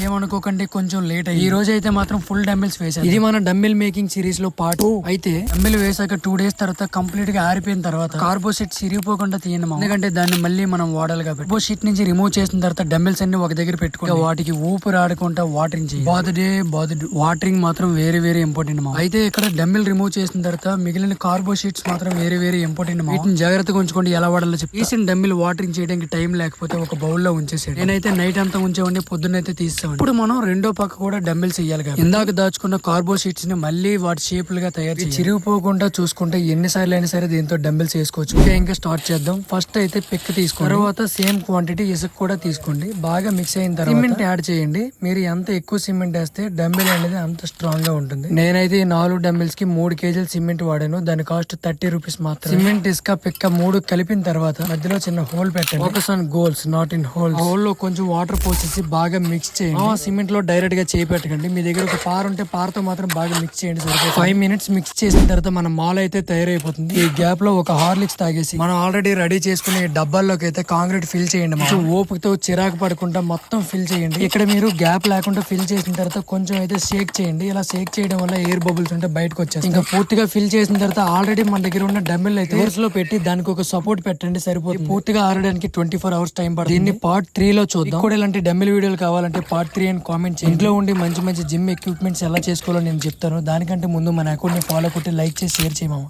ఏమనుకోకండి, కొంచెం లేట్ అయ్యి ఈ రోజు అయితే మాత్రం ఫుల్ డంబిల్స్ వేసాను. ఇది మన డంబిల్ మేకింగ్ సిరీస్ లో పార్ట్ 2. అయితే డంబిల్ వేసాక 2 days తర్వాత కంప్లీట్ గా ఆరిపోయిన తర్వాత కార్బో షీట్ చిరిగిపోకుండా తీయండి. ఎందుకంటే దాన్ని మళ్ళీ మనం వాడాలి కాబట్టి. కార్బో షీట్ నుంచి రిమూవ్ చేసిన తర్వాత డంబిల్స్ అన్ని ఒక దగ్గర పెట్టుకుంటే వాటికి ఊపిరి ఆడకుండా వాటరింగ్ చేయాలి. వాటరింగ్ మాత్రం వేరే వేరే ఇంపార్టెంట్. అయితే ఇక్కడ డంబిల్ రిమూవ్ చేసిన తర్వాత మిగిలిన కార్బో షీట్స్ మాత్రం వేరే వేరే ఇంపార్టెంట్. వీటిని జాగ్రత్తగా ఉంచుకోండి. ఎలా వాడాలో చెప్పి తీసిన డంబిల్ వాటరింగ్ చేయడానికి టైం లేకపోతే ఒక బౌల్ లో ఉంచేసాడు. నేనైతే నైట్ అంతా ఉంచేవండి, పొద్దున్నైతే తీస్తాను. ఇప్పుడు మనం రెండో పక్క కూడా డంబిల్స్ వేయాలి కదా. ఇందాక దాచుకున్న కార్బో షీట్స్ ని మళ్ళీ వాటి షేపులుగా తయారు చేసి చిరిగిపోకుండా చూసుకుంటే ఎన్నిసార్లు అయినా సరే దీంతో డంబిల్స్ వేసుకోవచ్చు. ఇంకా స్టార్ట్ చేద్దాం. ఫస్ట్ అయితే పిక్ తీసుకోండి. తర్వాత సేమ్ క్వాంటిటీ ఇసుక కూడా తీసుకోండి. బాగా మిక్స్ అయిన తర్వాత సిమెంట్ యాడ్ చేయండి. మీరు ఎంత ఎక్కువ సిమెంట్ వేస్తే డంబిల్ అనేది అంత స్ట్రాంగ్ గా ఉంటుంది. నేనైతే ఈ 4 డంబిల్స్ కి 3 kg సిమెంట్ వాడాను. దాని కాస్ట్ 30 రూపీస్ మాత్రం. సిమెంట్ ఇసుక పిక్క 3 కలిపిన తర్వాత మధ్యలో చిన్న హోల్ పెట్టండి. Focus on goals not in whole. Whole లో కొంచెం వాటర్ పోసేసి బాగా మిక్స్ చేయండి. సిమెంట్ లో డైరెక్ట్ గా చేయి పెట్టకండి. మీ దగ్గర ఒక పార ఉంటే పారతో మాత్రం బాగా మిక్స్ చేయండి. 5 minutes మిక్స్ చేసిన తర్వాత మన మాల్ అయితే తయారైపోతుంది. ఈ గ్యాప్ లో ఒక హార్లిక్స్ తాగేసి మనం ఆల్రెడీ రెడీ చేసుకునే డబ్బాల్లోకి అయితే కాంక్రీట్ ఫిల్ చేయండి. ఓపికతో చిరాకు పడకుండా మొత్తం ఫిల్ చేయండి. ఇక్కడ మీరు గ్యాప్ లేకుండా ఫిల్ చేసిన తర్వాత కొంచెం అయితే షేక్ చేయండి. ఇలా షేక్ చేయడం వల్ల ఎయిర్ బబుల్స్ ఉంటే బయటకు వచ్చేస్తాయి. ఇంకా పూర్తిగా ఫిల్ చేసిన తర్వాత ఆల్రెడీ మన దగ్గర ఉన్న డంబెల్ అయితే ఎయిర్స్ లో పెట్టి దానికి ఒక సపోర్ట్ పెట్టండి, సరిపోతుంది. పూర్తిగా ఆరడానికి 24 hours టైం పడుతుంది. దీన్ని పార్ట్ 3 లో చూద్దాం. కూడా ఇలాంటి డంబెల్ వీడియోలు కావాలంటే పార్ట్ 3 అని కామెంట్ చేయండి. ఇంట్లో ఉండి మంచి మంచి జిమ్ ఎక్విప్మెంట్స్ ఎలా చేసుకోవాలో నేను చెప్తాను. దానికంటే ముందు మన అకౌంట్ ని ఫాలో కొట్టి లైక్ చేసి షేర్ చేయమా.